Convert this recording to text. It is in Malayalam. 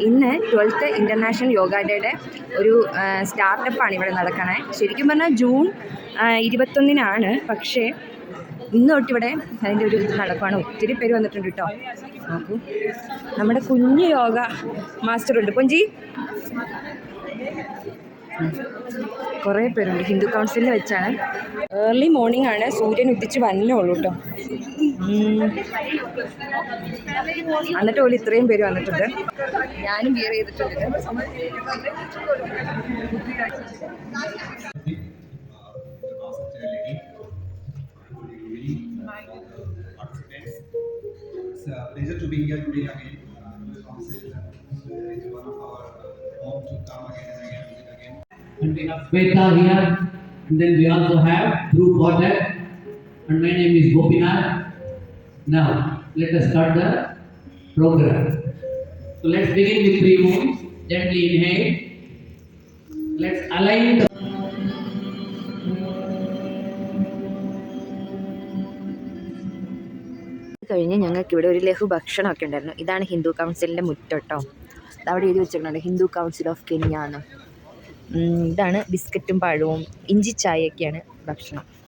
ഇന്ന് 12th ഇൻ്റർനാഷണൽ യോഗ ഡേയുടെ ഒരു സ്റ്റാർട്ടപ്പാണ് ഇവിടെ നടക്കണേ. ശരിക്കും പറഞ്ഞാൽ ജൂൺ 21-നാണ്, പക്ഷേ ഇന്ന് തൊട്ടിവിടെ അതിൻ്റെ ഒരു ഇത് നടക്കുകയാണ്. ഒത്തിരി പേര് വന്നിട്ടുണ്ട് കേട്ടോ. നോക്കൂ, നമ്മുടെ കുഞ്ഞു യോഗ മാസ്റ്ററുണ്ട്. പൊഞ്ചി കുറേ പേരുണ്ട്. ഹിന്ദു കൗൺസിലിൽ വെച്ചാണ്. ഏർലി മോർണിംഗ് ആണ്, സൂര്യൻ ഉദിച്ച് വന്നേ ഉള്ളൂ കേട്ടോ. എന്നിട്ട് പോലും ഇത്രയും പേര് വന്നിട്ടുണ്ട്. ഞാനും വിയർ ചെയ്തിട്ടുണ്ട്. It's a pleasure to be here today again. The council is one of our home to come again and again, visit again. And we have Shweta here, and then we also have Dhruv Bhagat, and my name is Gopinath. Now, let us start the program. So let's begin with 3 moves. Gently inhale. Let's align the കഴിഞ്ഞ് ഞങ്ങൾക്ക് ഇവിടെ ഒരു ലഘു ഭക്ഷണമൊക്കെ ഉണ്ടായിരുന്നു. ഇതാണ് ഹിന്ദു കൗൺസിലിൻ്റെ മുറ്റട്ടോ. അവിടെ എഴുതി വെച്ചിട്ടുണ്ട് ഹിന്ദു കൗൺസിൽ ഓഫ് കെനിയ എന്ന്. ഇതാണ് ബിസ്ക്കറ്റും പഴവും ഇഞ്ചി ചായയൊക്കെയാണ് ഭക്ഷണം.